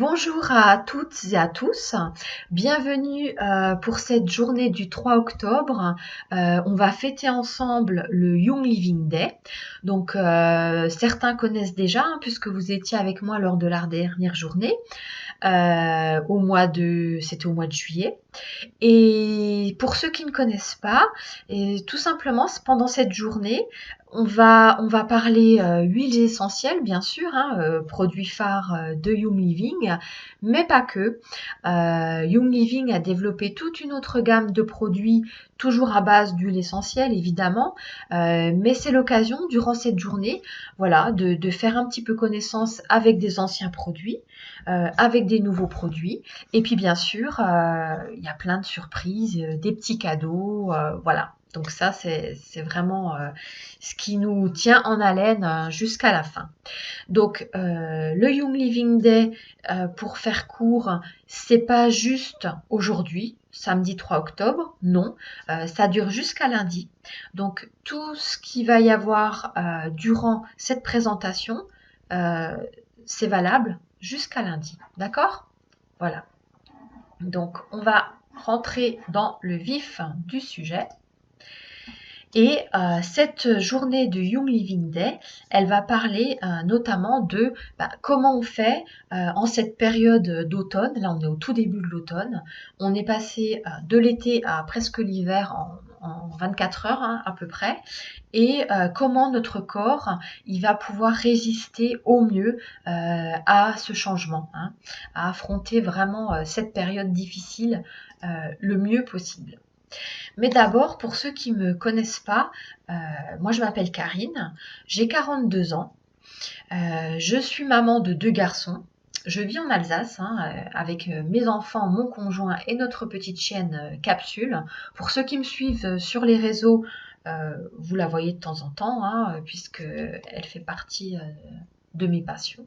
Bonjour à toutes et à tous, bienvenue pour cette journée du 3 octobre. On va fêter ensemble le Young Living Day. Donc certains connaissent déjà puisque vous étiez avec moi lors de la dernière journée, c'était au mois de juillet. Et pour ceux qui ne connaissent pas, et tout simplement, pendant cette journée, on va parler huiles essentielles, bien sûr, produits phares de Young Living, mais pas que. Young Living a développé toute une autre gamme de produits, toujours à base d'huiles essentielles, évidemment, mais c'est l'occasion, durant cette journée, voilà, de faire un petit peu connaissance avec des anciens produits, avec des nouveaux produits, et puis bien sûr, il y a plein de surprises, des petits cadeaux, voilà. Donc ça, c'est vraiment ce qui nous tient en haleine jusqu'à la fin. Donc le Young Living Day, pour faire court, c'est pas juste aujourd'hui, samedi 3 octobre, non, ça dure jusqu'à lundi. Donc tout ce qu'il va y avoir durant cette présentation, c'est valable jusqu'à lundi, d'accord? Voilà. Donc, on va rentrer dans le vif du sujet. Et cette journée de Young Living Day, elle va parler notamment de comment on fait en cette période d'automne. Là, on est au tout début de l'automne. On est passé de l'été à presque l'hiver en 24 heures à peu près. Et comment notre corps il va pouvoir résister au mieux à ce changement, à affronter vraiment cette période difficile le mieux possible. Mais d'abord, pour ceux qui ne me connaissent pas, moi je m'appelle Karine, j'ai 42 ans, je suis maman de 2 garçons. Je vis en Alsace avec mes enfants, mon conjoint et notre petite chienne Capsule. Pour ceux qui me suivent sur les réseaux, vous la voyez de temps en temps, puisqu'elle fait partie de mes passions.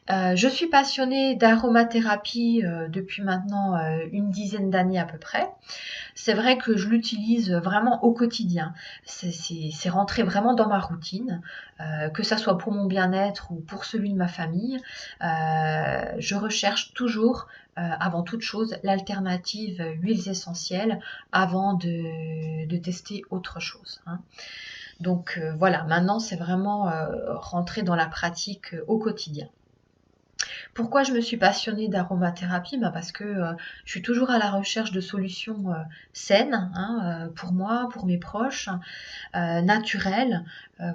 Je suis passionnée d'aromathérapie depuis maintenant une dizaine d'années à peu près. C'est vrai que je l'utilise vraiment au quotidien. C'est rentré vraiment dans ma routine, que ça soit pour mon bien-être ou pour celui de ma famille. Je recherche toujours, avant toute chose, l'alternative huiles essentielles avant de tester autre chose. Donc voilà, maintenant c'est vraiment rentré dans la pratique au quotidien. Pourquoi je me suis passionnée d'aromathérapie? Parce que je suis toujours à la recherche de solutions saines pour moi, pour mes proches, naturelles,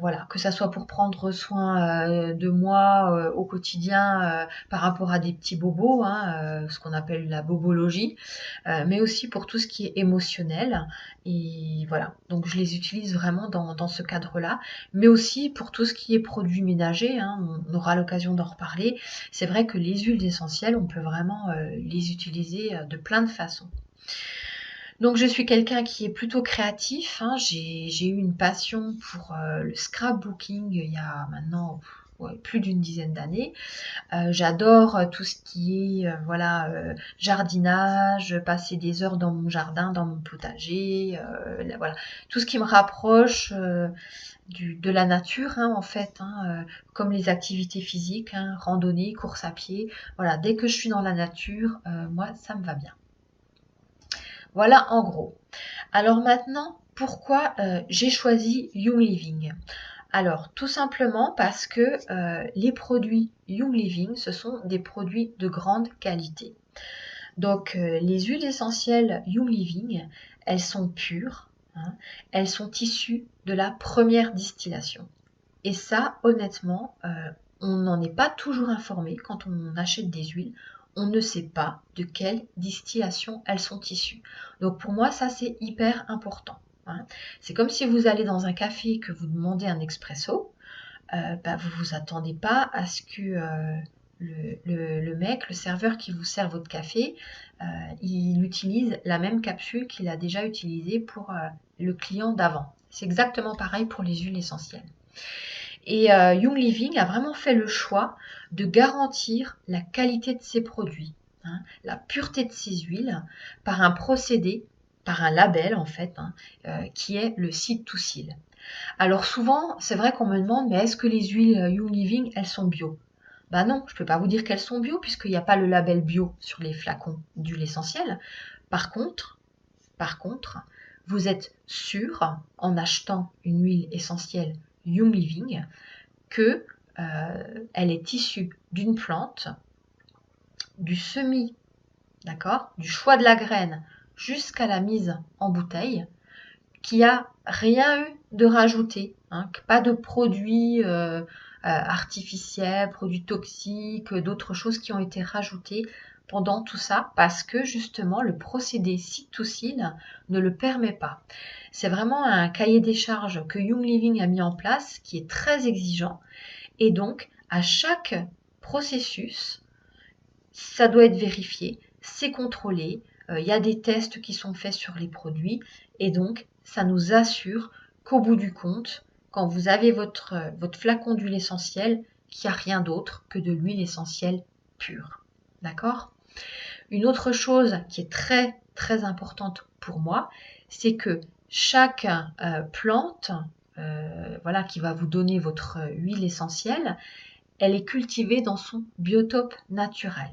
voilà, que ça soit pour prendre soin de moi au quotidien par rapport à des petits bobos, ce qu'on appelle la bobologie, mais aussi pour tout ce qui est émotionnel. Et voilà, donc je les utilise vraiment dans ce cadre-là, mais aussi pour tout ce qui est produits ménagers, on aura l'occasion d'en reparler. C'est vrai que les huiles essentielles, on peut vraiment les utiliser de plein de façons. Donc je suis quelqu'un qui est plutôt créatif, j'ai eu une passion pour le scrapbooking il y a maintenant plus d'une dizaine d'années. J'adore tout ce qui est jardinage, passer des heures dans mon jardin, dans mon potager, voilà, tout ce qui me rapproche de la nature en fait, comme les activités physiques, randonnée, course à pied. Voilà, dès que je suis dans la nature, moi ça me va bien. Voilà en gros. Alors maintenant, pourquoi j'ai choisi Young Living? Alors, tout simplement parce que les produits Young Living, ce sont des produits de grande qualité. Donc, les huiles essentielles Young Living, elles sont pures, elles sont issues de la première distillation. Et ça, honnêtement, on n'en est pas toujours informé quand on achète des huiles. On ne sait pas de quelle distillation elles sont issues. Donc pour moi, ça c'est hyper important. C'est comme si vous allez dans un café et que vous demandez un expresso, vous vous attendez pas à ce que le mec, le serveur qui vous sert votre café, il utilise la même capsule qu'il a déjà utilisée pour le client d'avant. C'est exactement pareil pour les huiles essentielles. Et Young Living a vraiment fait le choix de garantir la qualité de ses produits, la pureté de ses huiles, par un procédé, par un label en fait, qui est le Seed to Seal. Alors souvent, c'est vrai qu'on me demande, mais est-ce que les huiles Young Living, elles sont bio? Bah non, je ne peux pas vous dire qu'elles sont bio puisqu'il n'y a pas le label bio sur les flacons d'huile essentielle. Par contre, vous êtes sûr en achetant une huile essentielle Young Living que elle est issue d'une plante, du semis, d'accord, du choix de la graine jusqu'à la mise en bouteille, qui a rien eu de rajouté, hein, pas de produits artificiels, produits toxiques, d'autres choses qui ont été rajoutées pendant tout ça, parce que justement le procédé Seed-to-Seal ne le permet pas. C'est vraiment un cahier des charges que Young Living a mis en place, qui est très exigeant, et donc à chaque processus, ça doit être vérifié, c'est contrôlé, il y a des tests qui sont faits sur les produits, et donc ça nous assure qu'au bout du compte, quand vous avez votre flacon d'huile essentielle, qu'il n'y a rien d'autre que de l'huile essentielle pure. D'accord ? Une autre chose qui est très très importante pour moi, c'est que chaque plante voilà, qui va vous donner votre huile essentielle, elle est cultivée dans son biotope naturel.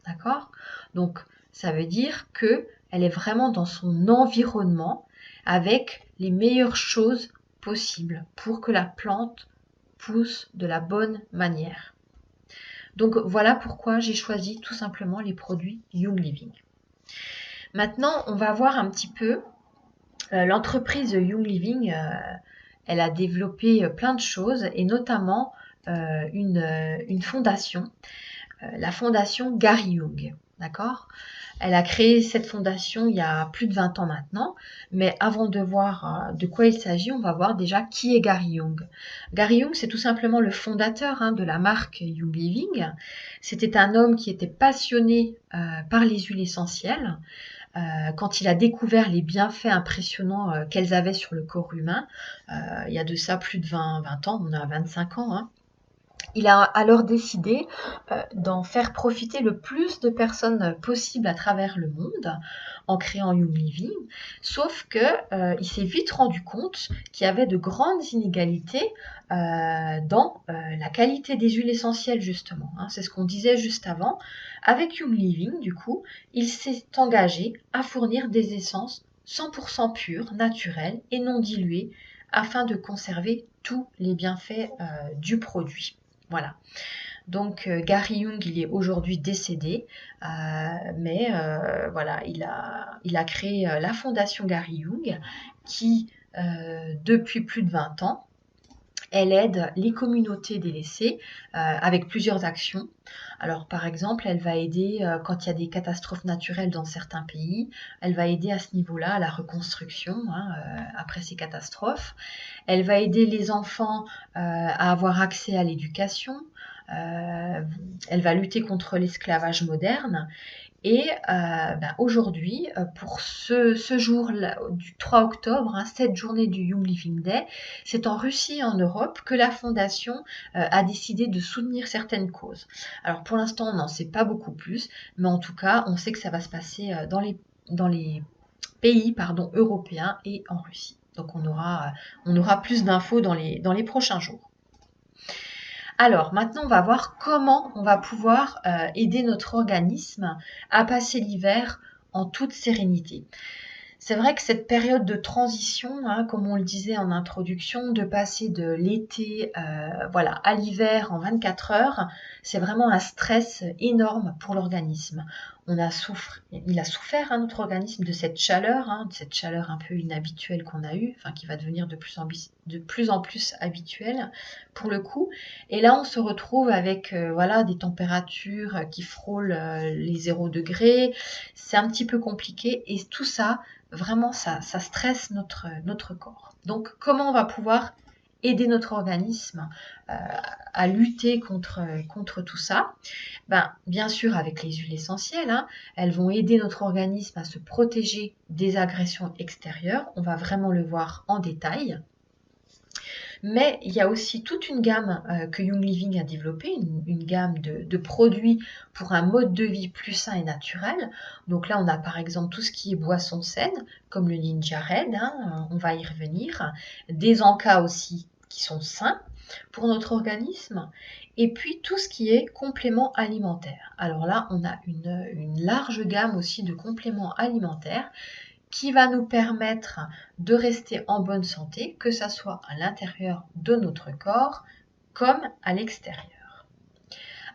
D'accord ? Donc, ça veut dire qu'elle est vraiment dans son environnement avec les meilleures choses possibles pour que la plante pousse de la bonne manière. Donc, voilà pourquoi j'ai choisi tout simplement les produits Young Living. Maintenant, on va voir un petit peu l'entreprise Young Living. Elle a développé plein de choses et notamment une fondation, la fondation Gary Young. D'accord ? Elle a créé cette fondation il y a plus de 20 ans maintenant, mais avant de voir de quoi il s'agit, on va voir déjà qui est Gary Young. Gary Young, c'est tout simplement le fondateur de la marque Young Living. C'était un homme qui était passionné par les huiles essentielles. Quand il a découvert les bienfaits impressionnants qu'elles avaient sur le corps humain, il y a de ça plus de 20 ans, on est à 25 ans, hein. Il a alors décidé d'en faire profiter le plus de personnes possible à travers le monde en créant Young Living, sauf que il s'est vite rendu compte qu'il y avait de grandes inégalités dans la qualité des huiles essentielles justement, hein. C'est ce qu'on disait juste avant. Avec Young Living, du coup, il s'est engagé à fournir des essences 100% pures, naturelles et non diluées afin de conserver tous les bienfaits du produit. Voilà. Donc Gary Young, il est aujourd'hui décédé, mais voilà, il a créé la fondation Gary Young qui, depuis plus de 20 ans, elle aide les communautés délaissées avec plusieurs actions. Alors par exemple, elle va aider quand il y a des catastrophes naturelles dans certains pays, elle va aider à ce niveau-là, à la reconstruction après ces catastrophes. Elle va aider les enfants à avoir accès à l'éducation. Elle va lutter contre l'esclavage moderne. Et aujourd'hui, pour ce jour du 3 octobre, cette journée du Young Living Day, c'est en Russie et en Europe que la fondation a décidé de soutenir certaines causes. Alors pour l'instant, on n'en sait pas beaucoup plus, mais en tout cas, on sait que ça va se passer dans les pays européens et en Russie. Donc on aura plus d'infos dans les prochains jours. Alors maintenant, on va voir comment on va pouvoir aider notre organisme à passer l'hiver en toute sérénité. C'est vrai que cette période de transition, comme on le disait en introduction, de passer de l'été à l'hiver en 24 heures, c'est vraiment un stress énorme pour l'organisme. Il a souffert notre organisme de cette chaleur un peu inhabituelle qu'on a eue, qui va devenir de plus en plus habituelle pour le coup. Et là, on se retrouve avec des températures qui frôlent les 0 degrés. C'est un petit peu compliqué et tout ça, vraiment, ça stresse notre corps. Donc, comment on va pouvoir aider notre organisme à lutter contre tout ça? Bien sûr, avec les huiles essentielles, elles vont aider notre organisme à se protéger des agressions extérieures. On va vraiment le voir en détail. Mais il y a aussi toute une gamme que Young Living a développée, une gamme de produits pour un mode de vie plus sain et naturel. Donc là, on a par exemple tout ce qui est boissons saines, comme le Ninja Red, on va y revenir. Des encas aussi qui sont sains pour notre organisme, et puis tout ce qui est compléments alimentaires. Alors là, on a une large gamme aussi de compléments alimentaires qui va nous permettre de rester en bonne santé, que ça soit à l'intérieur de notre corps comme à l'extérieur.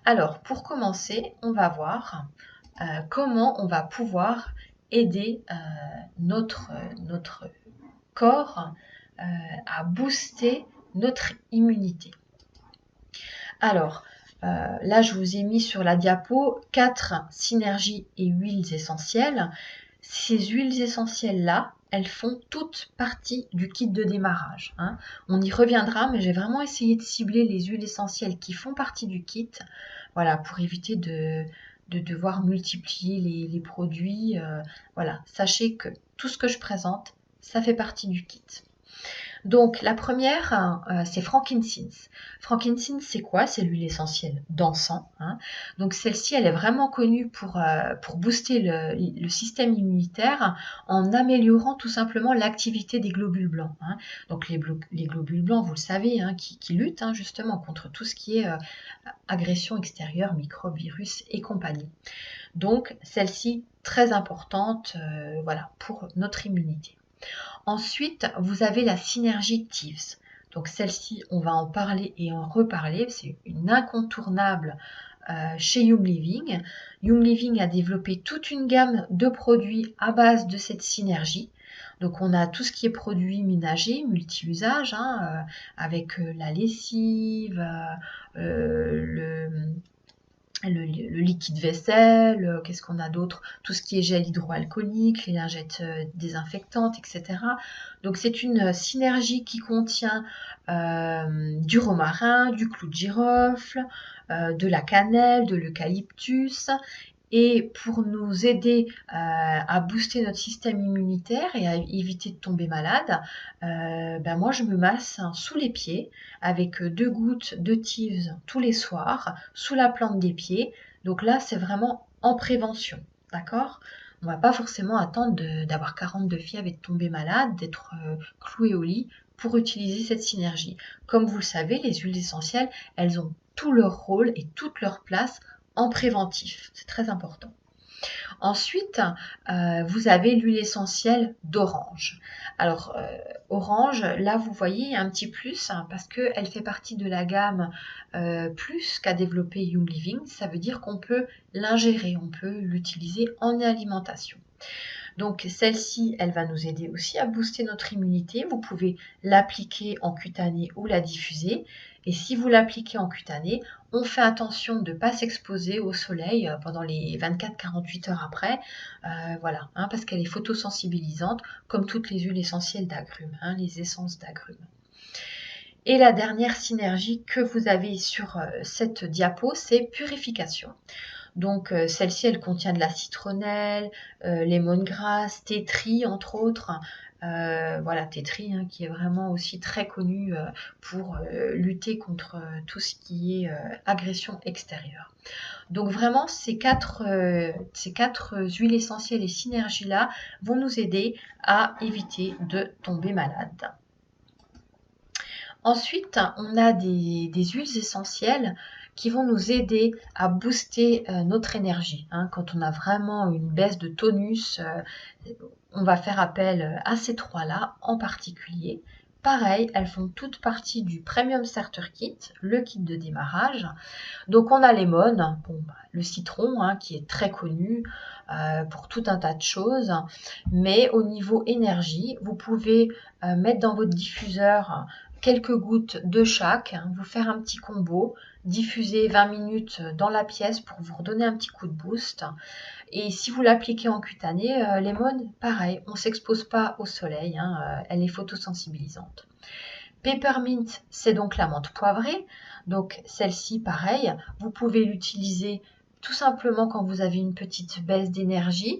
Alors, pour commencer, on va voir comment on va pouvoir aider notre corps à booster notre immunité. Alors, là, je vous ai mis sur la diapo 4 synergies et huiles essentielles. Ces huiles essentielles-là, elles font toutes partie du kit de démarrage. Hein. On y reviendra, mais j'ai vraiment essayé de cibler les huiles essentielles qui font partie du kit, voilà, pour éviter de devoir multiplier les produits. Voilà, sachez que tout ce que je présente, ça fait partie du kit. Donc la première, c'est frankincense. Frankincense, c'est quoi? C'est l'huile essentielle d'encens. Hein. Donc celle-ci, elle est vraiment connue pour booster le système immunitaire en améliorant tout simplement l'activité des globules blancs. Hein. Donc les globules blancs, vous le savez, hein, qui luttent hein, justement contre tout ce qui est agression extérieure, microbes, virus et compagnie. Donc celle-ci, très importante voilà, pour notre immunité. Ensuite, vous avez la synergie Thieves. Donc celle-ci, on va en parler et en reparler. C'est une incontournable chez Young Living. Young Living a développé toute une gamme de produits à base de cette synergie. Donc on a tout ce qui est produits ménagers, multi-usages, hein, avec la lessive, le liquide vaisselle, qu'est-ce qu'on a d'autre? Tout ce qui est gel hydroalcoolique, les lingettes désinfectantes, etc. Donc c'est une synergie qui contient du romarin, du clou de girofle, de la cannelle, de l'eucalyptus. Et pour nous aider à booster notre système immunitaire et à éviter de tomber malade, moi je me masse sous les pieds avec 2 gouttes de Thieves tous les soirs, sous la plante des pieds. Donc là, c'est vraiment en prévention, d'accord? On ne va pas forcément attendre d'avoir 42 fièvres et de tomber malade, d'être cloué au lit pour utiliser cette synergie. Comme vous le savez, les huiles essentielles, elles ont tout leur rôle et toute leur place en préventif. C'est très important. Ensuite, vous avez l'huile essentielle d'orange. Alors, orange, là, vous voyez un petit plus hein, parce qu'elle fait partie de la gamme plus qu'a développé Young Living. Ça veut dire qu'on peut l'ingérer, on peut l'utiliser en alimentation. Donc celle-ci, elle va nous aider aussi à booster notre immunité. Vous pouvez l'appliquer en cutané ou la diffuser. Et si vous l'appliquez en cutané, on fait attention de ne pas s'exposer au soleil pendant les 24-48 heures après. Voilà, hein, parce qu'elle est photosensibilisante, comme toutes les huiles essentielles d'agrumes, hein, les essences d'agrumes. Et la dernière synergie que vous avez sur cette diapo, c'est purification. Donc celle-ci, elle contient de la citronnelle, lemongrass, thé tree entre autres. Voilà, thé tree hein, qui est vraiment aussi très connu pour lutter contre tout ce qui est agression extérieure. Donc vraiment, ces quatre huiles essentielles et synergies-là vont nous aider à éviter de tomber malade. Ensuite, on a des huiles essentielles qui vont nous aider à booster notre énergie. Hein. Quand on a vraiment une baisse de tonus, on va faire appel à ces trois-là en particulier. Pareil, elles font toutes partie du Premium Starter Kit, le kit de démarrage. Donc on a Lemon, le citron hein, qui est très connu pour tout un tas de choses. Mais au niveau énergie, vous pouvez mettre dans votre diffuseur quelques gouttes de chaque, vous faire un petit combo, diffuser 20 minutes dans la pièce pour vous redonner un petit coup de boost. Et si vous l'appliquez en cutané, Lemon, pareil, on ne s'expose pas au soleil, hein, elle est photosensibilisante. Peppermint, c'est donc la menthe poivrée. Donc celle-ci, pareil, vous pouvez l'utiliser tout simplement quand vous avez une petite baisse d'énergie.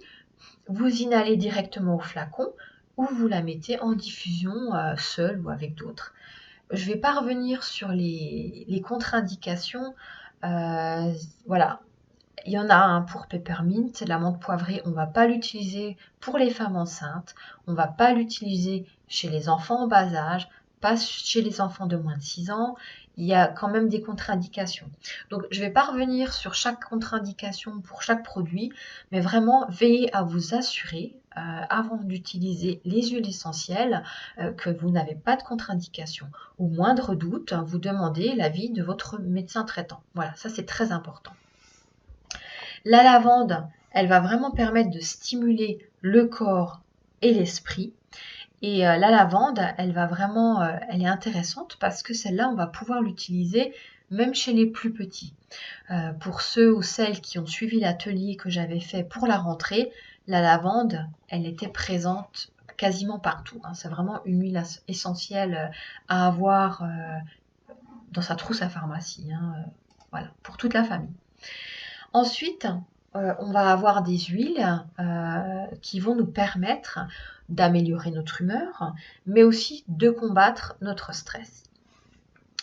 Vous inhalez directement au flacon ou vous la mettez en diffusion seule ou avec d'autres. Je ne vais pas revenir sur les contre-indications. Voilà, il y en a un pour Peppermint, la menthe poivrée, on ne va pas l'utiliser pour les femmes enceintes, on ne va pas l'utiliser chez les enfants en bas âge, passe chez les enfants de moins de 6 ans, il y a quand même des contre-indications. Donc, je ne vais pas revenir sur chaque contre-indication pour chaque produit, mais vraiment veillez à vous assurer, avant d'utiliser les huiles essentielles, que vous n'avez pas de contre-indication. Au moindre doute, vous demandez l'avis de votre médecin traitant. Voilà, ça c'est très important. La lavande, elle va vraiment permettre de stimuler le corps et l'esprit. Et la lavande, elle va vraiment, elle est intéressante parce que celle-là, on va pouvoir l'utiliser même chez les plus petits. Pour ceux ou celles qui ont suivi l'atelier que j'avais fait pour la rentrée, la lavande, elle était présente quasiment partout. Hein. C'est vraiment une huile essentielle à avoir dans sa trousse à pharmacie. Hein. Voilà, pour toute la famille. Ensuite, on va avoir des huiles qui vont nous permettre d'améliorer notre humeur, mais aussi de combattre notre stress.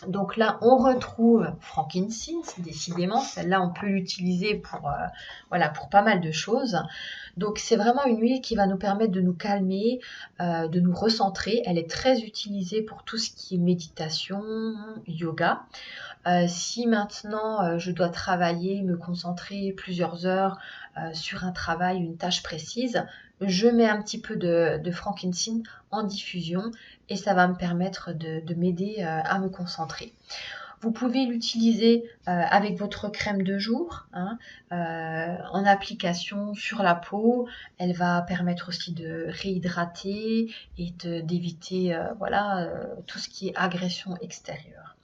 Donc là, on retrouve frankincense, décidément, celle-là, on peut l'utiliser pour, voilà, pour pas mal de choses. Donc c'est vraiment une huile qui va nous permettre de nous calmer, de nous recentrer. Elle est très utilisée pour tout ce qui est méditation, yoga. Si maintenant je dois travailler, me concentrer plusieurs heures sur un travail, une tâche précise, je mets un petit peu de frankincense en diffusion et ça va me permettre de m'aider à me concentrer. Vous pouvez l'utiliser avec votre crème de jour, hein, en application sur la peau. Elle va permettre aussi de réhydrater et d'éviter voilà, tout ce qui est agression extérieure.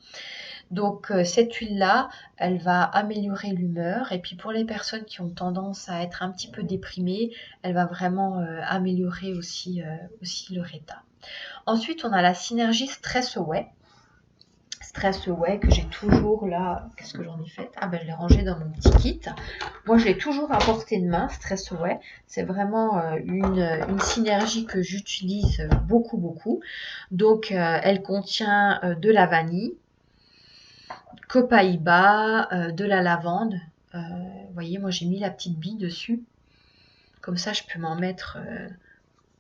Donc cette huile-là, elle va améliorer l'humeur et puis pour les personnes qui ont tendance à être un petit peu déprimées, elle va vraiment améliorer aussi leur état. Ensuite, on a la synergie Stress Away. Stress Away que j'ai toujours là. Qu'est-ce que j'en ai fait? Ah ben je l'ai rangé dans mon petit kit. Moi je l'ai toujours à portée de main, Stress Away. C'est vraiment une synergie que j'utilise beaucoup. Donc elle contient de la vanille, copaïba, de la lavande. Vous voyez, moi j'ai mis la petite bille dessus. Comme ça, je peux m'en mettre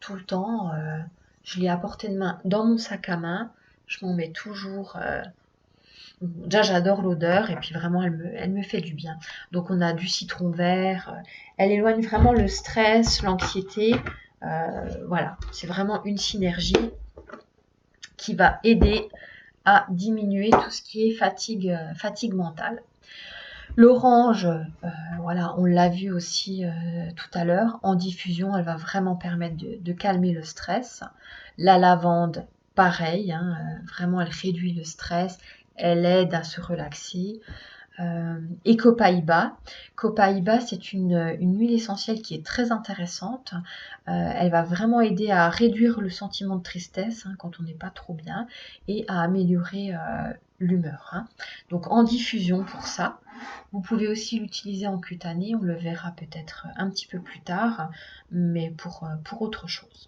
tout le temps. Je l'ai à portée de main dans mon sac à main. Je m'en mets toujours. Déjà, j'adore l'odeur et puis vraiment, elle me fait du bien. Donc, on a du citron vert. Elle éloigne vraiment le stress, l'anxiété. Voilà, c'est vraiment une synergie qui va aider à diminuer tout ce qui est fatigue mentale. L'orange, voilà, on l'a vu aussi tout à l'heure, en diffusion, elle va vraiment permettre de calmer le stress. La lavande, pareil, hein, vraiment elle réduit le stress, elle aide à se relaxer. Et copaïba. Copaïba, c'est une huile essentielle qui est très intéressante. Elle va vraiment aider à réduire le sentiment de tristesse hein, quand on n'est pas trop bien et à améliorer l'humeur. Hein. Donc en diffusion pour ça. Vous pouvez aussi l'utiliser en cutané, on le verra peut-être un petit peu plus tard, mais pour autre chose.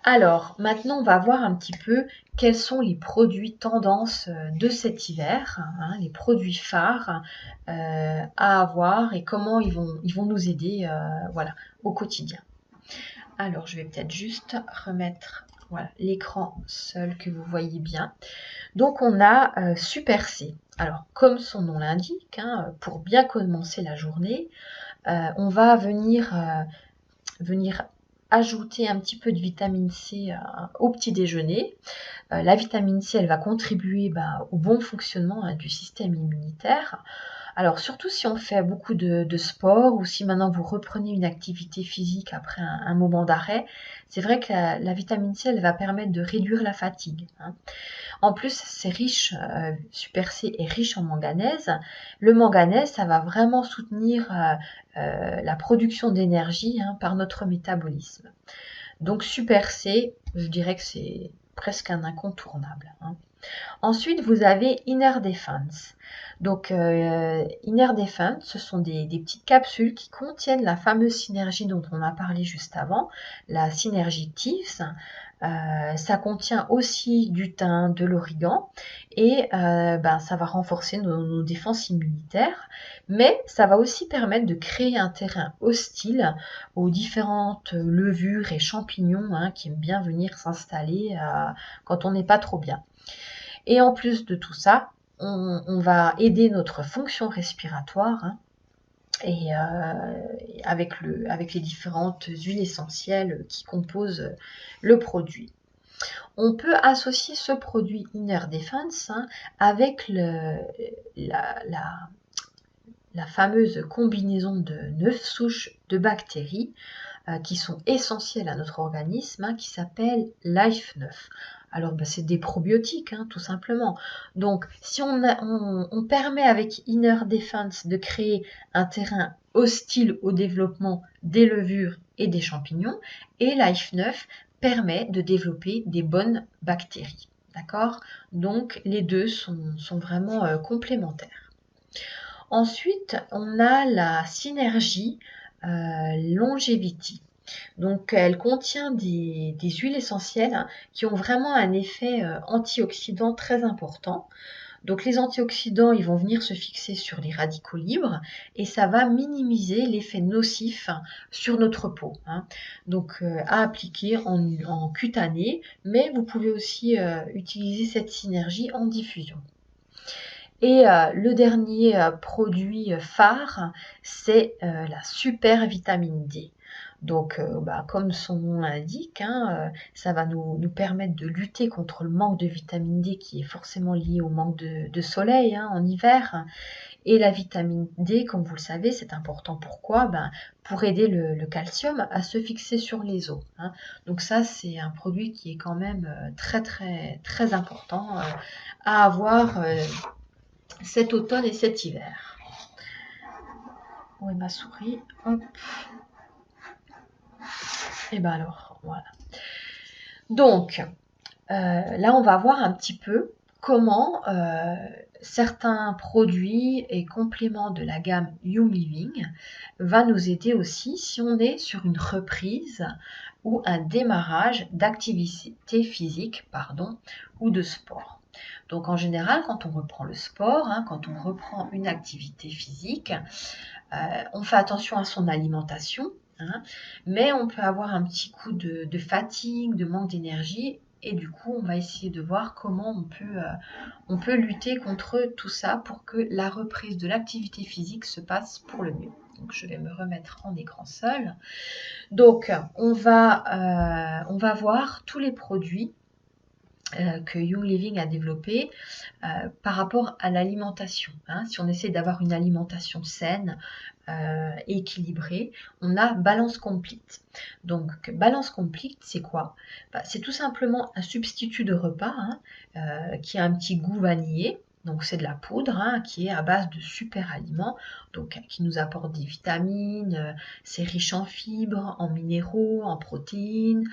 Alors, maintenant, on va voir un petit peu quels sont les produits tendances de cet hiver, hein, les produits phares à avoir et comment ils vont nous aider voilà, au quotidien. Alors, je vais peut-être juste remettre voilà, l'écran seul que vous voyez bien. Donc, on a Super C. Alors, comme son nom l'indique, hein, pour bien commencer la journée, on va venir ajouter un petit peu de vitamine C au petit déjeuner. La vitamine C, elle va contribuer au bon fonctionnement hein, du système immunitaire. Alors surtout si on fait beaucoup de sport ou si maintenant vous reprenez une activité physique après un moment d'arrêt, c'est vrai que la vitamine C, elle va permettre de réduire la fatigue. Hein. En plus, c'est riche, Super C est riche en manganèse. Le manganèse, ça va vraiment soutenir la production d'énergie hein, par notre métabolisme. Donc Super C, je dirais que c'est presque un incontournable. Hein. Ensuite, vous avez Inner Defense. Donc Inner Defense, ce sont des petites capsules qui contiennent la fameuse synergie dont on a parlé juste avant, la synergie TIFS. Ça contient aussi du thym, de l'origan et ça va renforcer nos défenses immunitaires, mais ça va aussi permettre de créer un terrain hostile aux différentes levures et champignons qui aiment bien venir s'installer quand on n'est pas trop bien. Et en plus de tout ça, on va aider notre fonction respiratoire et avec les différentes huiles essentielles qui composent le produit. On peut associer ce produit Inner Defense avec la fameuse combinaison de 9 souches de bactéries qui sont essentielles à notre organisme, qui s'appelle Life 9. Alors, c'est des probiotiques, tout simplement. Donc, si on permet avec Inner Defense de créer un terrain hostile au développement des levures et des champignons, et Life 9 permet de développer des bonnes bactéries. D'accord? Donc, les deux sont vraiment complémentaires. Ensuite, on a la synergie Longevity. Donc, elle contient des huiles essentielles qui ont vraiment un effet antioxydant très important. Donc, les antioxydants, ils vont venir se fixer sur les radicaux libres et ça va minimiser l'effet nocif sur notre peau. Donc, à appliquer en cutané, mais vous pouvez aussi utiliser cette synergie en diffusion. Et le dernier produit phare, c'est la super vitamine D. Donc, comme son nom l'indique, ça va nous permettre de lutter contre le manque de vitamine D qui est forcément lié au manque de soleil en hiver. Et la vitamine D, comme vous le savez, c'est important. Pourquoi ? Pour aider le calcium à se fixer sur les os. Donc ça, c'est un produit qui est quand même très très très important à avoir cet automne et cet hiver. Où est ma souris ? Hop. Et alors, voilà. Donc, là, on va voir un petit peu comment certains produits et compléments de la gamme Young Living va nous aider aussi si on est sur une reprise ou un démarrage d'activité physique, ou de sport. Donc en général, quand on reprend le sport, quand on reprend une activité physique, on fait attention à son alimentation, mais on peut avoir un petit coup de fatigue, de manque d'énergie, et du coup, on va essayer de voir comment on peut lutter contre tout ça pour que la reprise de l'activité physique se passe pour le mieux. Donc, je vais me remettre en écran seul. Donc, on va voir tous les produits que Young Living a développé par rapport à l'alimentation. Si on essaie d'avoir une alimentation saine, équilibrée, on a Balance Complete. Donc Balance Complete, c'est quoi ? C'est tout simplement un substitut de repas qui a un petit goût vanillé. Donc c'est de la poudre qui est à base de super aliments, donc qui nous apporte des vitamines, c'est riche en fibres, en minéraux, en protéines,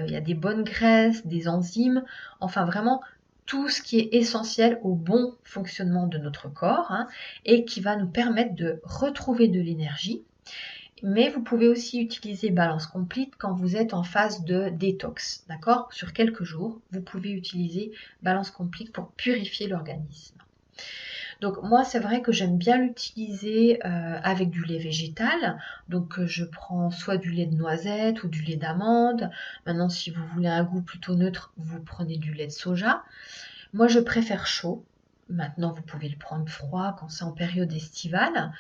il y a des bonnes graisses, des enzymes, enfin vraiment tout ce qui est essentiel au bon fonctionnement de notre corps et qui va nous permettre de retrouver de l'énergie. Mais vous pouvez aussi utiliser Balance Complete quand vous êtes en phase de détox, d'accord ? Sur quelques jours, vous pouvez utiliser Balance Complete pour purifier l'organisme. Donc moi, c'est vrai que j'aime bien l'utiliser avec du lait végétal. Donc je prends soit du lait de noisette ou du lait d'amande. Maintenant, si vous voulez un goût plutôt neutre, vous prenez du lait de soja. Moi, je préfère chaud. Maintenant, vous pouvez le prendre froid quand c'est en période estivale.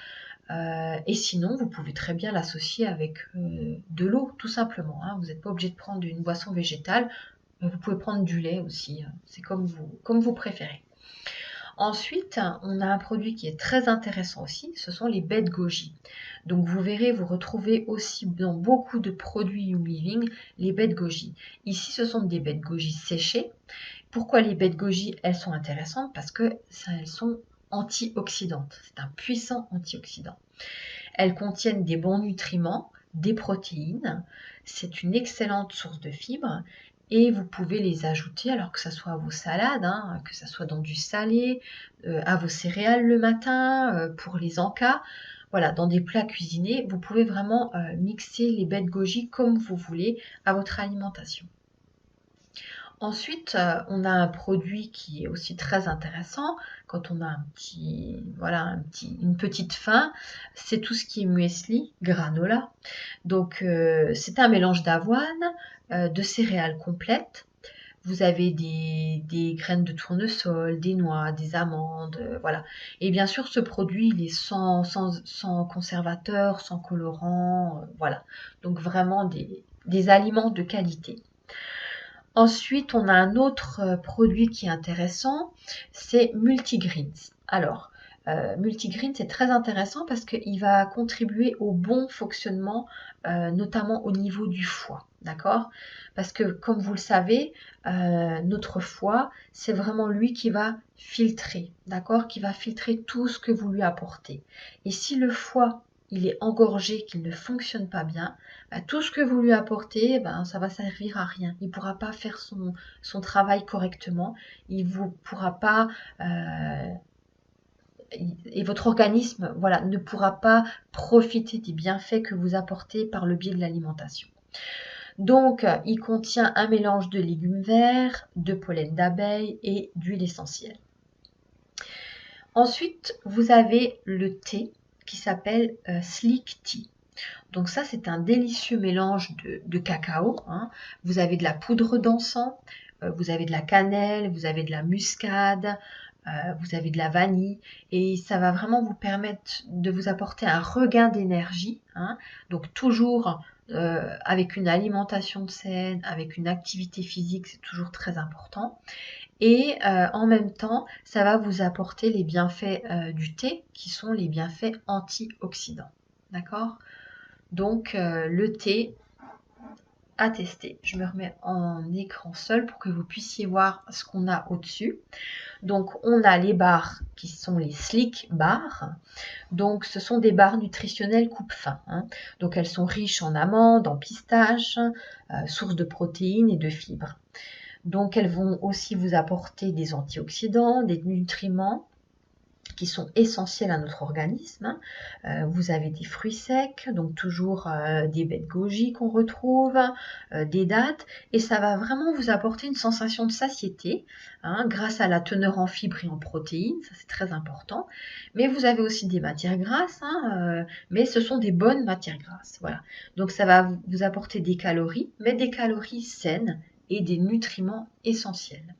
Et sinon, vous pouvez très bien l'associer avec de l'eau, tout simplement. Vous n'êtes pas obligé de prendre une boisson végétale. Vous pouvez prendre du lait aussi. C'est comme vous préférez. Ensuite, on a un produit qui est très intéressant aussi, ce sont les baies de goji. Donc vous verrez, vous retrouvez aussi dans beaucoup de produits Young Living les baies de goji. Ici, ce sont des baies de goji séchées. Pourquoi les baies de goji, elles sont intéressantes ? Parce qu'elles sont antioxydantes. C'est un puissant antioxydant. Elles contiennent des bons nutriments, des protéines. C'est une excellente source de fibres. Et vous pouvez les ajouter, alors que ce soit à vos salades, que ce soit dans du salé, à vos céréales le matin, pour les encas. Voilà, dans des plats cuisinés, vous pouvez vraiment mixer les baies de goji comme vous voulez à votre alimentation. Ensuite, on a un produit qui est aussi très intéressant quand on a une petite faim, c'est tout ce qui est muesli, granola. Donc, c'est un mélange d'avoine, de céréales complètes. Vous avez des graines de tournesol, des noix, des amandes, voilà. Et bien sûr, ce produit, il est sans conservateur, sans colorant, voilà. Donc vraiment des aliments de qualité. Ensuite, on a un autre produit qui est intéressant, c'est Multigreens. Alors, Multigreens, c'est très intéressant parce qu'il va contribuer au bon fonctionnement, notamment au niveau du foie, d'accord? Parce que, comme vous le savez, notre foie, c'est vraiment lui qui va filtrer, d'accord? Qui va filtrer tout ce que vous lui apportez. Et si le foie, il est engorgé, qu'il ne fonctionne pas bien, tout ce que vous lui apportez, ça va servir à rien. Il ne pourra pas faire son travail correctement. Il vous pourra pas, et votre organisme, voilà, ne pourra pas profiter des bienfaits que vous apportez par le biais de l'alimentation. Donc, il contient un mélange de légumes verts, de pollen d'abeille et d'huile essentielle. Ensuite, vous avez le thé qui s'appelle Sleek Tea. Donc ça, c'est un délicieux mélange de cacao, hein. Vous avez de la poudre d'encens, vous avez de la cannelle, vous avez de la muscade, vous avez de la vanille, et ça va vraiment vous permettre de vous apporter un regain d'énergie, hein. Donc toujours avec une alimentation saine, avec une activité physique, c'est toujours très important. Et en même temps, ça va vous apporter les bienfaits du thé, qui sont les bienfaits antioxydants. D'accord ? Donc, le thé à tester. Je me remets en écran seul pour que vous puissiez voir ce qu'on a au-dessus. Donc, on a les barres qui sont les Sleek Bars. Donc, ce sont des barres nutritionnelles coupe-faim, hein. Donc, elles sont riches en amandes, en pistaches, source de protéines et de fibres. Donc, elles vont aussi vous apporter des antioxydants, des nutriments qui sont essentiels à notre organisme. Vous avez des fruits secs, donc toujours des baies de goji qu'on retrouve, des dattes, et ça va vraiment vous apporter une sensation de satiété, hein, grâce à la teneur en fibres et en protéines, ça c'est très important. Mais vous avez aussi des matières grasses, hein, mais ce sont des bonnes matières grasses. Voilà. Donc ça va vous apporter des calories, mais des calories saines et des nutriments essentiels.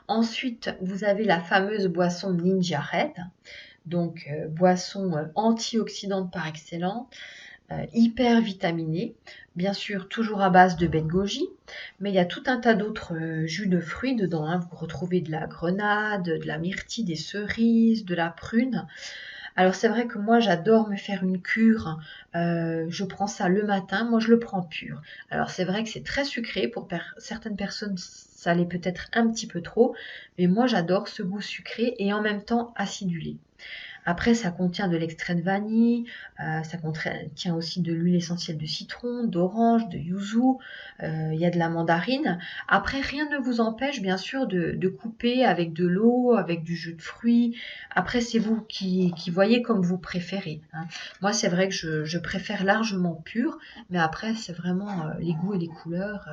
Ensuite, vous avez la fameuse boisson Ninja Red, donc boisson antioxydante par excellence, hyper vitaminée, bien sûr toujours à base de baies de goji, mais il y a tout un tas d'autres jus de fruits dedans, hein. Vous retrouvez de la grenade, de la myrtille, des cerises, de la prune. Alors c'est vrai que moi j'adore me faire une cure, je prends ça le matin, moi je le prends pur. Alors c'est vrai que c'est très sucré, pour certaines personnes ça l'est peut-être un petit peu trop, mais moi j'adore ce goût sucré et en même temps acidulé. Après, ça contient de l'extrait de vanille, ça contient aussi de l'huile essentielle de citron, d'orange, de yuzu, il y a de la mandarine. Après, rien ne vous empêche, bien sûr, de couper avec de l'eau, avec du jus de fruits. Après, c'est vous qui voyez comme vous préférez, hein. Moi, c'est vrai que je préfère largement pur, mais après, c'est vraiment les goûts et les couleurs,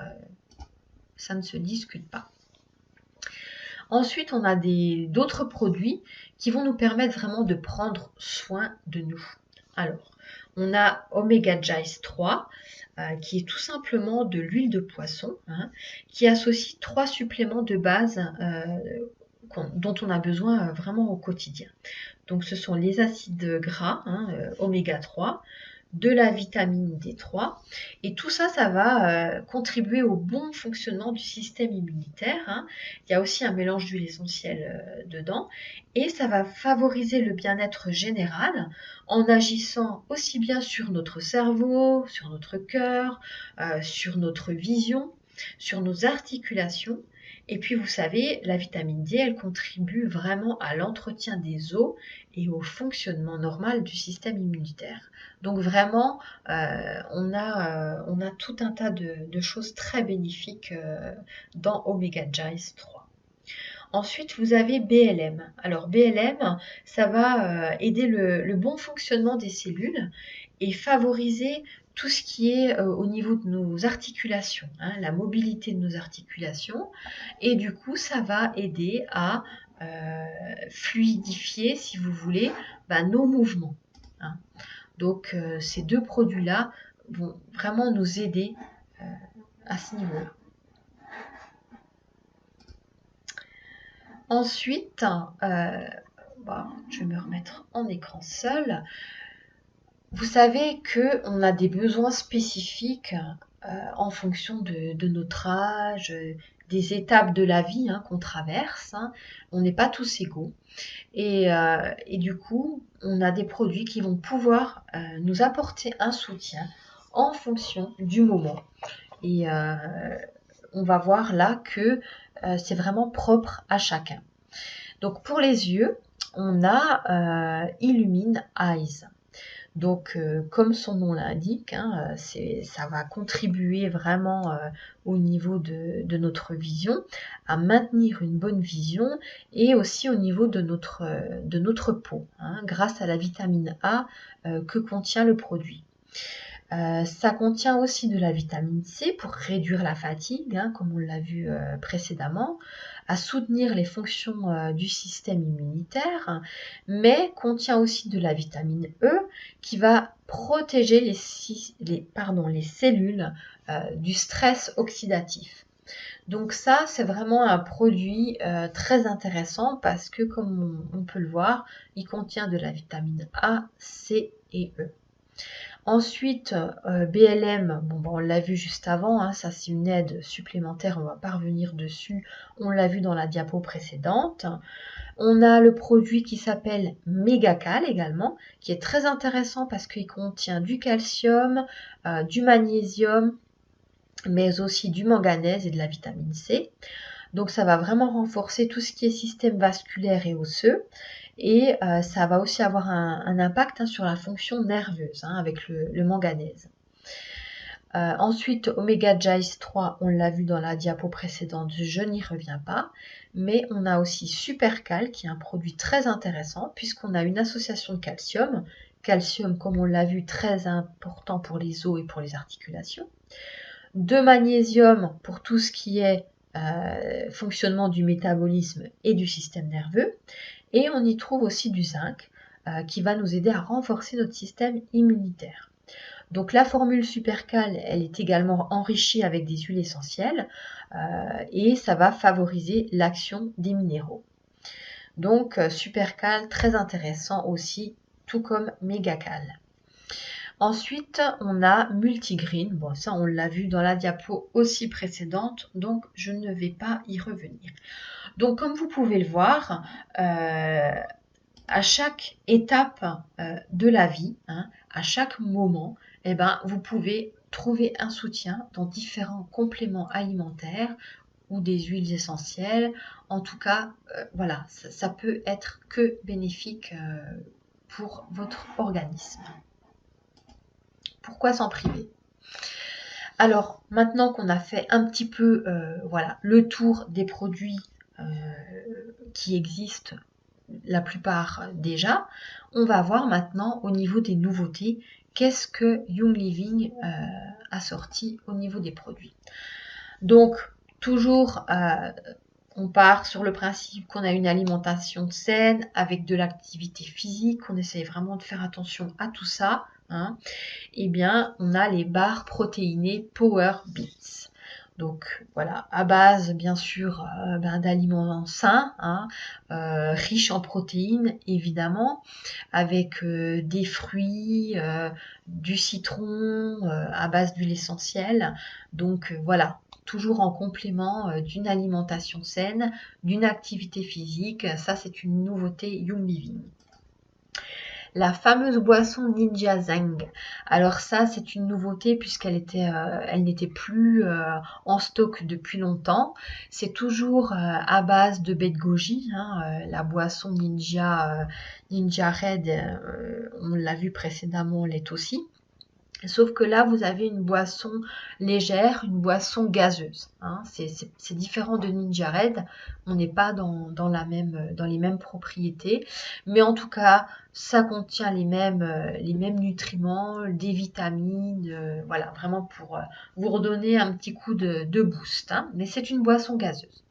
ça ne se discute pas. Ensuite, on a d'autres produits qui vont nous permettre vraiment de prendre soin de nous. Alors, on a Omega Gice 3, qui est tout simplement de l'huile de poisson, hein, qui associe 3 suppléments de base dont on a besoin vraiment au quotidien. Donc, ce sont les acides gras, hein, Oméga 3, de la vitamine D3, et tout ça, ça va contribuer au bon fonctionnement du système immunitaire, hein. Il y a aussi un mélange d'huile essentielle dedans, et ça va favoriser le bien-être général en agissant aussi bien sur notre cerveau, sur notre cœur, sur notre vision, sur nos articulations. Et puis vous savez, la vitamine D, elle contribue vraiment à l'entretien des os et au fonctionnement normal du système immunitaire. Donc vraiment, on a tout un tas de choses très bénéfiques dans Omega Gice 3. Ensuite, vous avez BLM. Alors BLM, ça va aider le bon fonctionnement des cellules et favoriser tout ce qui est au niveau de nos articulations, hein, la mobilité de nos articulations. Et du coup, ça va aider à fluidifier, si vous voulez, nos mouvements, hein. Donc, ces deux produits-là vont vraiment nous aider à ce niveau-là. Ensuite, je vais me remettre en écran seul. Vous savez qu'on a des besoins spécifiques en fonction de notre âge, des étapes de la vie qu'on traverse, hein. On n'est pas tous égaux. Et du coup, on a des produits qui vont pouvoir nous apporter un soutien en fonction du moment. Et on va voir là que c'est vraiment propre à chacun. Donc pour les yeux, on a Illumine Eyes. Donc, comme son nom l'indique, hein, ça va contribuer vraiment au niveau de notre vision, à maintenir une bonne vision et aussi au niveau de notre peau, hein, grâce à la vitamine A que contient le produit. Ça contient aussi de la vitamine C pour réduire la fatigue, hein, comme on l'a vu précédemment, à soutenir les fonctions du système immunitaire, mais contient aussi de la vitamine E qui va protéger les cellules du stress oxydatif. Donc ça, c'est vraiment un produit très intéressant parce que, comme on peut le voir, il contient de la vitamine A, C et E. Ensuite, BLM, on l'a vu juste avant, hein, ça c'est une aide supplémentaire, on ne va pas revenir dessus, on l'a vu dans la diapo précédente. On a le produit qui s'appelle Mégacal également, qui est très intéressant parce qu'il contient du calcium, du magnésium, mais aussi du manganèse et de la vitamine C. Donc ça va vraiment renforcer tout ce qui est système vasculaire et osseux. Et ça va aussi avoir un impact sur la fonction nerveuse avec le manganèse. Ensuite, Omega Gice 3, on l'a vu dans la diapo précédente, je n'y reviens pas. Mais on a aussi Supercal, qui est un produit très intéressant, puisqu'on a une association de calcium. Calcium, comme on l'a vu, très important pour les os et pour les articulations. De magnésium pour tout ce qui est fonctionnement du métabolisme et du système nerveux. Et on y trouve aussi du zinc qui va nous aider à renforcer notre système immunitaire. Donc la formule Supercal, elle est également enrichie avec des huiles essentielles et ça va favoriser l'action des minéraux. Donc Supercal, très intéressant aussi, tout comme Mégacal. Ensuite, on a Multigreen. Bon, ça, on l'a vu dans la diapo aussi précédente, donc je ne vais pas y revenir. Donc, comme vous pouvez le voir, à chaque étape de la vie, à chaque moment, vous pouvez trouver un soutien dans différents compléments alimentaires ou des huiles essentielles. En tout cas, voilà, ça peut être que bénéfique pour votre organisme. Pourquoi s'en priver? Alors, maintenant qu'on a fait un petit peu le tour des produits qui existent, la plupart déjà, on va voir maintenant au niveau des nouveautés, qu'est-ce que Young Living a sorti au niveau des produits. Donc, toujours, on part sur le principe qu'on a une alimentation saine, avec de l'activité physique, on essaye vraiment de faire attention à tout ça. Eh bien, on a les barres protéinées Power Beats. Donc voilà, à base bien sûr d'aliments sains, riches en protéines évidemment, avec des fruits, du citron, à base d'huile essentielle. Donc voilà, toujours en complément d'une alimentation saine, d'une activité physique. Ça, c'est une nouveauté Young Living. La fameuse boisson Ninja Zang. Alors ça, c'est une nouveauté puisqu'elle elle n'était plus en stock depuis longtemps. C'est toujours à base de baie de goji, la boisson Ninja Red, on l'a vu précédemment, l'est aussi. Sauf que là, vous avez une boisson légère, une boisson gazeuse. Hein. C'est différent de Ninja Red. On n'est pas dans les mêmes propriétés. Mais en tout cas, ça contient les mêmes nutriments, des vitamines. Voilà, vraiment pour vous redonner un petit coup de boost. Hein. Mais c'est une boisson gazeuse.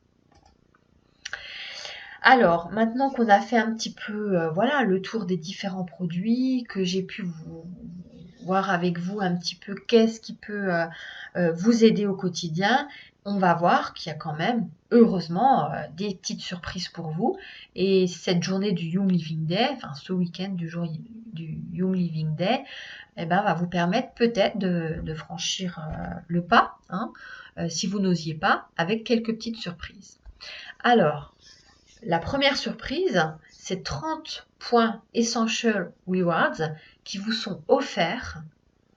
Alors, maintenant qu'on a fait un petit peu voilà, le tour des différents produits, que j'ai pu voir avec vous un petit peu qu'est-ce qui peut vous aider au quotidien, on va voir qu'il y a quand même, heureusement, des petites surprises pour vous. Et cette journée du Young Living Day, enfin ce week-end du Young Living Day, eh ben, va vous permettre peut-être de franchir le pas, hein, si vous n'osiez pas, avec quelques petites surprises. Alors, la première surprise, c'est 30 points Essential Rewards qui vous sont offerts,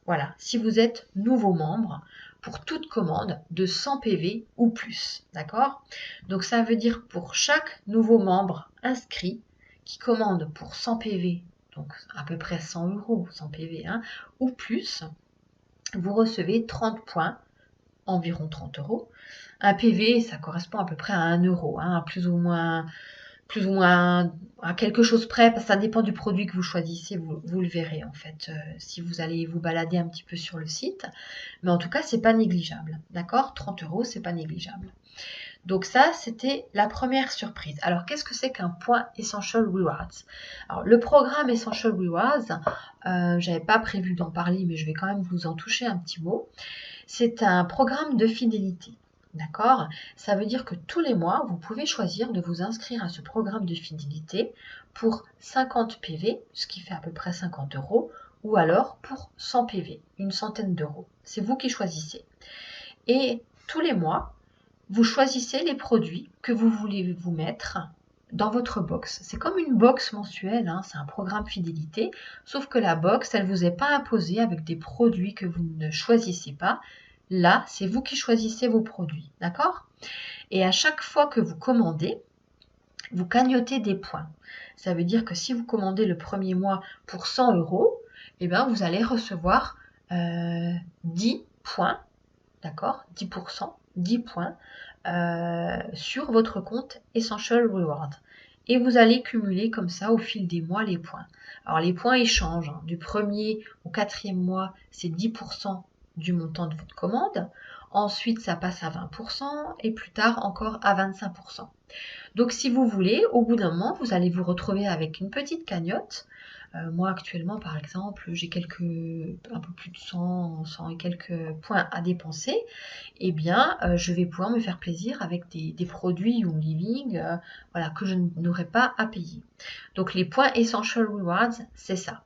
voilà, si vous êtes nouveau membre, pour toute commande de 100 PV ou plus, d'accord? Donc ça veut dire pour chaque nouveau membre inscrit qui commande pour 100 PV, donc à peu près 100 euros, 100 PV, hein, ou plus, vous recevez 30 points, environ 30 euros. Un PV, ça correspond à peu près à 1 euro, hein, plus ou moins à quelque chose près, parce que ça dépend du produit que vous choisissez, vous le verrez en fait, si vous allez vous balader un petit peu sur le site. Mais en tout cas, c'est pas négligeable, d'accord? 30 euros, c'est pas négligeable. Donc ça, c'était la première surprise. Alors, qu'est-ce que c'est qu'un point Essential Rewards? Alors, le programme Essential Rewards, j'avais pas prévu d'en parler, mais je vais quand même vous en toucher un petit mot. C'est un programme de fidélité. D'accord? Ça veut dire que tous les mois, vous pouvez choisir de vous inscrire à ce programme de fidélité pour 50 PV, ce qui fait à peu près 50 euros, ou alors pour 100 PV, une centaine d'euros. C'est vous qui choisissez. Et tous les mois, vous choisissez les produits que vous voulez vous mettre dans votre box. C'est comme une box mensuelle, hein, c'est un programme fidélité, sauf que la box, elle ne vous est pas imposée avec des produits que vous ne choisissez pas. Là, c'est vous qui choisissez vos produits, d'accord? Et à chaque fois que vous commandez, vous cagnotez des points. Ça veut dire que si vous commandez le premier mois pour 100 euros, eh bien, vous allez recevoir 10 points, d'accord? 10%, 10 points sur votre compte Essential Reward. Et vous allez cumuler comme ça au fil des mois les points. Alors les points ils changent. Hein. Du premier au quatrième mois, c'est 10% du montant de votre commande. Ensuite, ça passe à 20% et plus tard encore à 25%. Donc si vous voulez, au bout d'un moment, vous allez vous retrouver avec une petite cagnotte. Moi actuellement, par exemple, j'ai un peu plus de 100 et quelques points à dépenser. Eh bien, je vais pouvoir me faire plaisir avec des produits Young Living, voilà, que je n'aurai pas à payer. Donc les points Essential Rewards, c'est ça.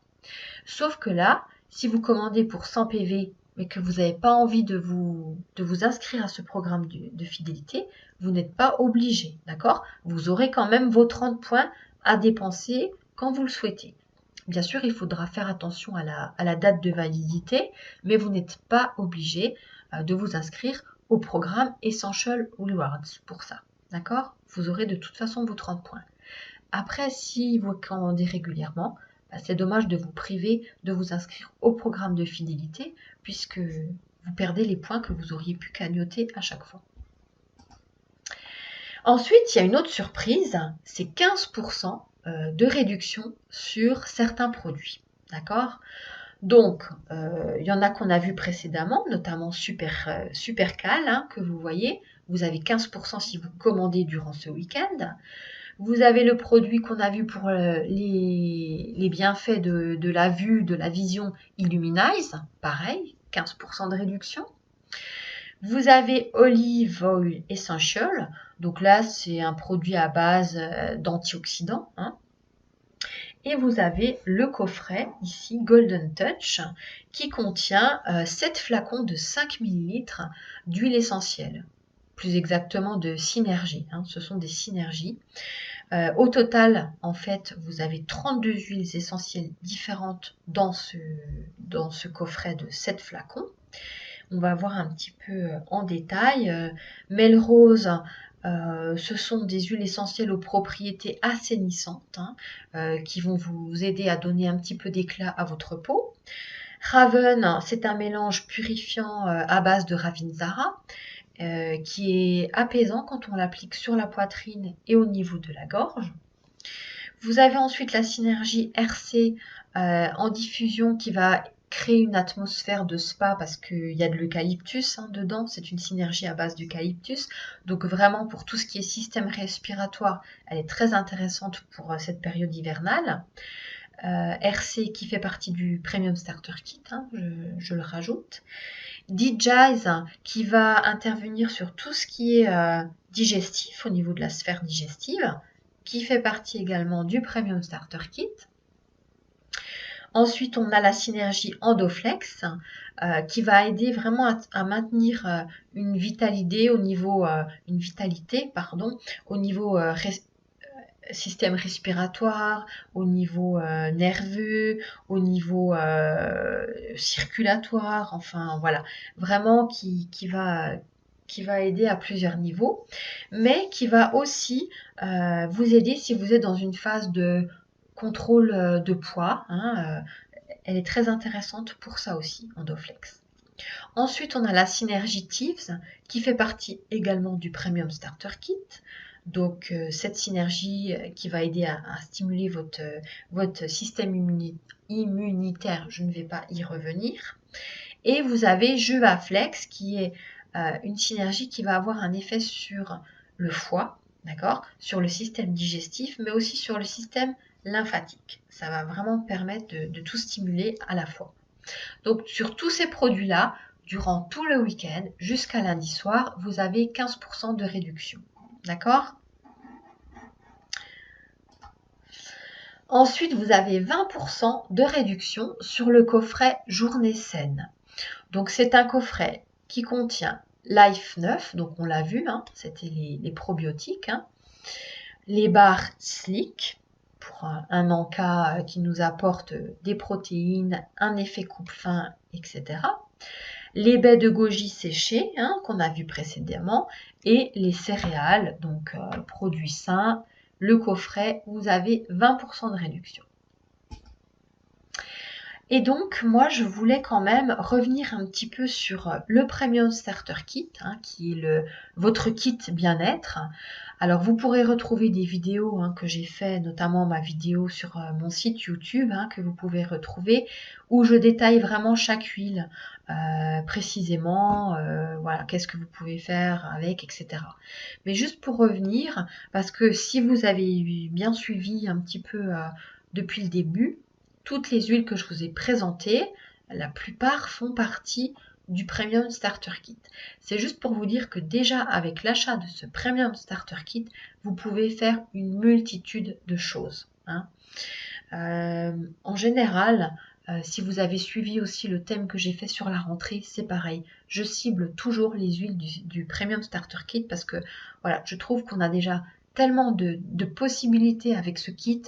Sauf que là, si vous commandez pour 100 PV, mais que vous n'avez pas envie de vous inscrire à ce programme de fidélité, vous n'êtes pas obligé, d'accord? Vous aurez quand même vos 30 points à dépenser quand vous le souhaitez. Bien sûr, il faudra faire attention à la date de validité, mais vous n'êtes pas obligé de vous inscrire au programme Essential Rewards pour ça, d'accord? Vous aurez de toute façon vos 30 points. Après, si vous commandez régulièrement, c'est dommage de vous priver de vous inscrire au programme de fidélité puisque vous perdez les points que vous auriez pu cagnoter à chaque fois. Ensuite, il y a une autre surprise, c'est 15% de réduction sur certains produits. D'accord? Donc, il y en a qu'on a vu précédemment, notamment Supercal, hein, que vous voyez. Vous avez 15% si vous commandez durant ce week-end. Vous avez le produit qu'on a vu pour les bienfaits de la vue, de la vision Illuminize, pareil, 15% de réduction. Vous avez Olive Oil Essential, donc là c'est un produit à base d'antioxydants. Hein. Et vous avez le coffret ici Golden Touch qui contient 7 flacons de 5 ml d'huile essentielle, plus exactement de synergie. Hein, ce sont des synergies. Au total, en fait, vous avez 32 huiles essentielles différentes dans ce coffret de 7 flacons. On va voir un petit peu en détail. Melrose, ce sont des huiles essentielles aux propriétés assainissantes hein, qui vont vous aider à donner un petit peu d'éclat à votre peau. Raven, c'est un mélange purifiant à base de Ravinzara qui est apaisant quand on l'applique sur la poitrine et au niveau de la gorge. Vous avez ensuite la synergie RC en diffusion qui va créer une atmosphère de spa parce qu'il y a de l'eucalyptus dedans, c'est une synergie à base d'eucalyptus. Donc vraiment pour tout ce qui est système respiratoire, elle est très intéressante pour cette période hivernale. RC qui fait partie du Premium Starter Kit, je le rajoute. DJIS qui va intervenir sur tout ce qui est digestif au niveau de la sphère digestive, qui fait partie également du Premium Starter Kit. Ensuite, on a la synergie Endoflex qui va aider vraiment à maintenir une vitalité au niveau, système respiratoire, au niveau nerveux, au niveau circulatoire, enfin voilà, vraiment qui va aider à plusieurs niveaux, mais qui va aussi vous aider si vous êtes dans une phase de contrôle de poids. Elle est très intéressante pour ça aussi, Endoflex. Ensuite, on a la synergie Thieves qui fait partie également du Premium Starter Kit. Donc, cette synergie qui va aider à stimuler votre système immunitaire, je ne vais pas y revenir. Et vous avez Juvaflex qui est une synergie qui va avoir un effet sur le foie, d'accord, sur le système digestif, mais aussi sur le système lymphatique. Ça va vraiment permettre de tout stimuler à la fois. Donc, sur tous ces produits-là, durant tout le week-end, jusqu'à lundi soir, vous avez 15% de réduction. D'accord? Ensuite, vous avez 20% de réduction sur le coffret Journée Saine. Donc, c'est un coffret qui contient Life 9, donc on l'a vu, c'était les probiotiques, les barres Slick, pour un encas qui nous apporte des protéines, un effet coupe-faim, etc. Les baies de goji séchées, qu'on a vu précédemment, et les céréales, donc produits sains. Le coffret, vous avez 20% de réduction. Et donc, moi, je voulais quand même revenir un petit peu sur le Premium Starter Kit, qui est votre kit bien-être. Alors, vous pourrez retrouver des vidéos que j'ai fait, notamment ma vidéo sur mon site YouTube, que vous pouvez retrouver, où je détaille vraiment chaque huile précisément, voilà, qu'est-ce que vous pouvez faire avec, etc. Mais juste pour revenir, parce que si vous avez bien suivi un petit peu depuis le début, toutes les huiles que je vous ai présentées, la plupart font partie du Premium Starter Kit. C'est juste pour vous dire que déjà avec l'achat de ce Premium Starter Kit, vous pouvez faire une multitude de choses. En général, si vous avez suivi aussi le thème que j'ai fait sur la rentrée, c'est pareil. Je cible toujours les huiles du Premium Starter Kit parce que voilà, je trouve qu'on a déjà tellement de possibilités avec ce kit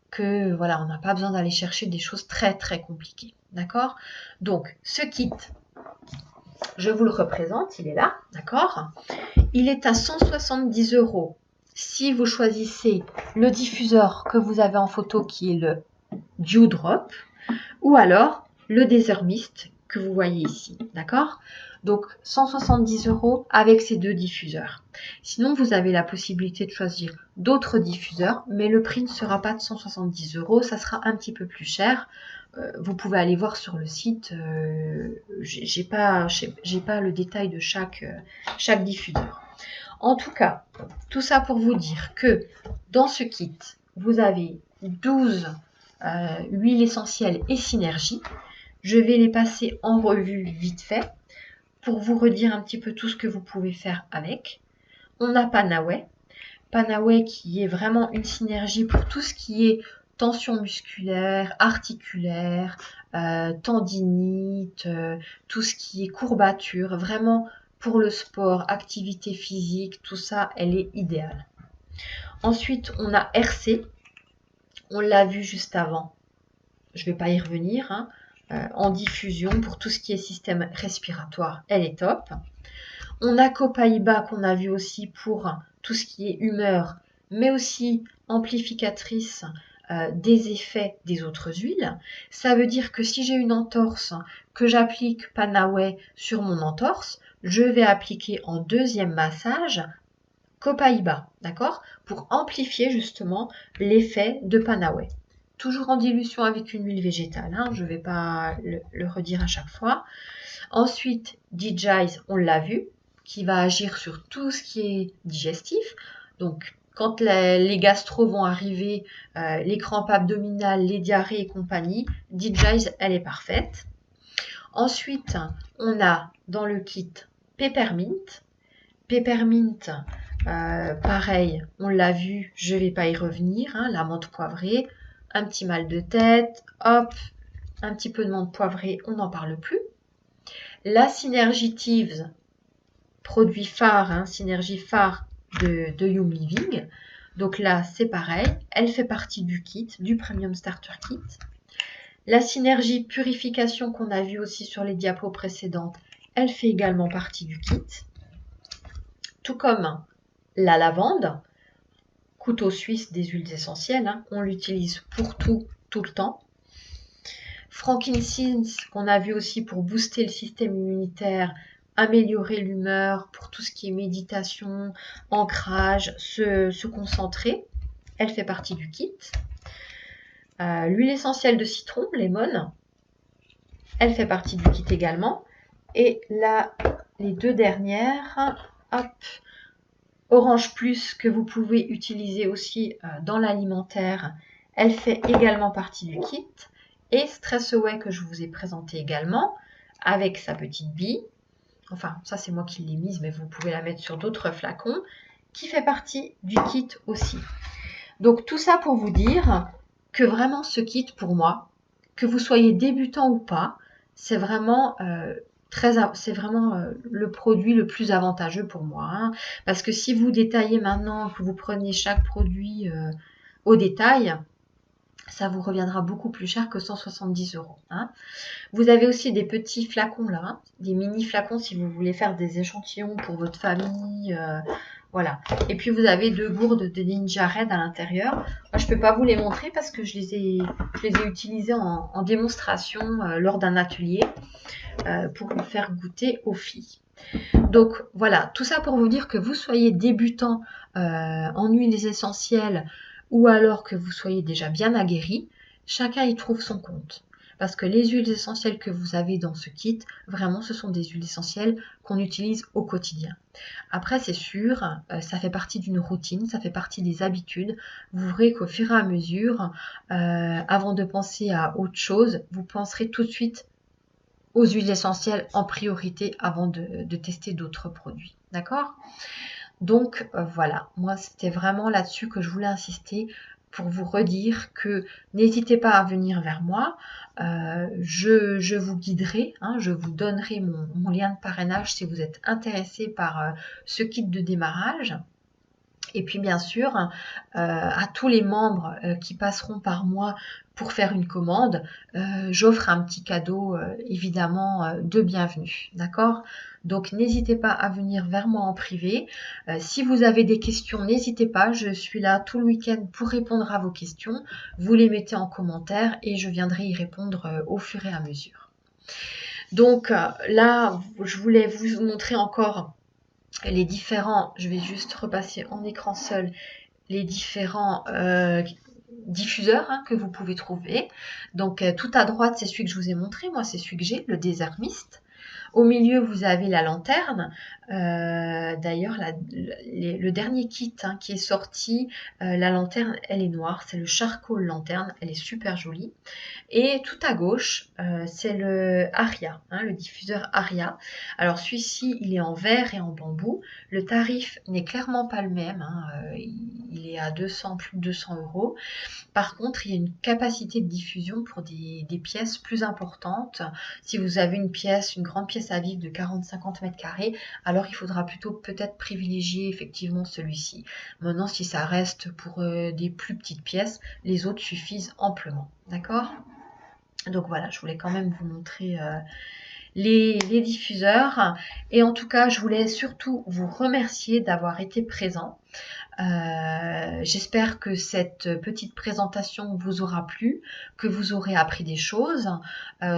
que voilà, on n'a pas besoin d'aller chercher des choses très très compliquées. D'accord? Donc, ce kit, je vous le représente, il est là, d'accord? Il est à 170 € si vous choisissez le diffuseur que vous avez en photo qui est le Dew Drop ou alors le Desert Mist que vous voyez ici, d'accord? Donc 170 € avec ces deux diffuseurs. Sinon, vous avez la possibilité de choisir d'autres diffuseurs, mais le prix ne sera pas de 170 €, ça sera un petit peu plus cher. Vous pouvez aller voir sur le site, j'ai pas le détail de chaque diffuseur. En tout cas, tout ça pour vous dire que dans ce kit, vous avez 12 huiles essentielles et synergies. Je vais les passer en revue vite fait pour vous redire un petit peu tout ce que vous pouvez faire avec. On a Panaway. Panaway qui est vraiment une synergie pour tout ce qui est tension musculaire, articulaire, tendinite, tout ce qui est courbature. Vraiment pour le sport, activité physique, tout ça, elle est idéale. Ensuite, on a RC. On l'a vu juste avant. Je ne vais pas y revenir. En diffusion pour tout ce qui est système respiratoire, elle est top. On a Copaiba qu'on a vu aussi pour tout ce qui est humeur, mais aussi amplificatrice des effets des autres huiles. Ça veut dire que si j'ai une entorse, que j'applique Panaway sur mon entorse, je vais appliquer en deuxième massage Copaiba, d'accord? Pour amplifier justement l'effet de Panaway. Toujours en dilution avec une huile végétale, hein, je ne vais pas le redire à chaque fois. Ensuite, DJs, on l'a vu, qui va agir sur tout ce qui est digestif. Donc, quand les gastro vont arriver, les crampes abdominales, les diarrhées et compagnie, DJs, elle est parfaite. Ensuite, on a dans le kit Peppermint. Peppermint, pareil, on l'a vu, je ne vais pas y revenir, hein, la menthe poivrée, un petit mal de tête, hop, un petit peu de menthe poivrée, on n'en parle plus. La Synergy Thieves, produit phare, hein, synergie phare de Young Living. Donc là, c'est pareil, elle fait partie du kit, du Premium Starter Kit. La synergie purification qu'on a vu aussi sur les diapos précédentes, elle fait également partie du kit. Tout comme la lavande, couteau suisse des huiles essentielles, hein, on l'utilise pour tout, tout le temps. Frankincense, qu'on a vu aussi pour booster le système immunitaire, améliorer l'humeur, pour tout ce qui est méditation, ancrage, se concentrer. Elle fait partie du kit. L'huile essentielle de citron, lemon, elle fait partie du kit également. Et là, les deux dernières, hop, Orange Plus, que vous pouvez utiliser aussi dans l'alimentaire, elle fait également partie du kit. Et Stress Away, que je vous ai présenté également, avec sa petite bille. Enfin, ça c'est moi qui l'ai mise, mais vous pouvez la mettre sur d'autres flacons, qui fait partie du kit aussi. Donc tout ça pour vous dire que vraiment ce kit pour moi, que vous soyez débutant ou pas, c'est vraiment le produit le plus avantageux pour moi. Hein, parce que si vous détaillez maintenant, que vous preniez chaque produit au détail, ça vous reviendra beaucoup plus cher que 170 €. Hein. Vous avez aussi des petits flacons là, hein, des mini flacons si vous voulez faire des échantillons pour votre famille. Voilà. Et puis vous avez 2 gourdes de Ninja Red à l'intérieur. Moi, je ne peux pas vous les montrer parce que je les ai utilisées en démonstration lors d'un atelier pour vous faire goûter aux filles. Donc voilà, tout ça pour vous dire que vous soyez débutant en huiles essentielles ou alors que vous soyez déjà bien aguerri, chacun y trouve son compte. Parce que les huiles essentielles que vous avez dans ce kit, vraiment, ce sont des huiles essentielles qu'on utilise au quotidien. Après, c'est sûr, ça fait partie d'une routine, ça fait partie des habitudes. Vous verrez qu'au fur et à mesure, avant de penser à autre chose, vous penserez tout de suite aux huiles essentielles en priorité avant de tester d'autres produits. D'accord ? Donc voilà, moi c'était vraiment là-dessus que je voulais insister pour vous redire que n'hésitez pas à venir vers moi, je vous guiderai, hein, je vous donnerai mon lien de parrainage si vous êtes intéressé par ce kit de démarrage. Et puis bien sûr, à tous les membres qui passeront par moi pour faire une commande, j'offre un petit cadeau évidemment de bienvenue. D'accord ? Donc n'hésitez pas à venir vers moi en privé. Si vous avez des questions, n'hésitez pas, je suis là tout le week-end pour répondre à vos questions. Vous les mettez en commentaire et je viendrai y répondre au fur et à mesure. Donc là, je voulais vous montrer encore les différents, je vais juste repasser en écran seul, les différents diffuseurs hein, que vous pouvez trouver. Donc tout à droite, c'est celui que je vous ai montré, moi c'est celui que j'ai, le Desert Mist. Au milieu, vous avez la lanterne. D'ailleurs, le dernier kit hein, qui est sorti, la lanterne, elle est noire. C'est le charcoal lanterne. Elle est super jolie. Et tout à gauche, c'est le Aria, hein, le diffuseur Aria. Alors celui-ci, il est en verre et en bambou. Le tarif n'est clairement pas le même. Hein, il est à plus de 200 €. Par contre, il y a une capacité de diffusion pour des pièces plus importantes. Si vous avez une grande pièce à vivre de 40-50 mètres carrés, alors il faudra plutôt peut-être privilégier effectivement celui-ci. Maintenant, si ça reste pour des plus petites pièces, les autres suffisent amplement. D'accord ? Donc voilà, je voulais quand même vous montrer les diffuseurs. Et en tout cas, je voulais surtout vous remercier d'avoir été présent. J'espère que cette petite présentation vous aura plu, que vous aurez appris des choses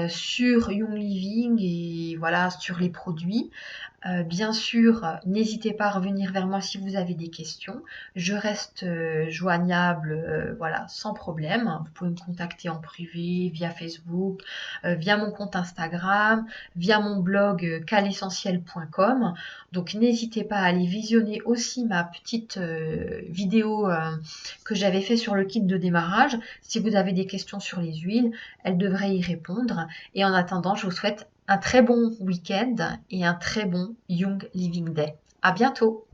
sur Young Living et voilà, sur les produits. Bien sûr, n'hésitez pas à revenir vers moi si vous avez des questions. Je reste joignable, voilà, sans problème. Vous pouvez me contacter en privé, via Facebook, via mon compte Instagram, via mon blog calessentiel.com. Donc n'hésitez pas à aller visionner aussi ma petite vidéo que j'avais fait sur le kit de démarrage. Si vous avez des questions sur les huiles, elle devrait y répondre. Et en attendant, je vous souhaite un très bon week-end et un très bon Young Living Day. À bientôt!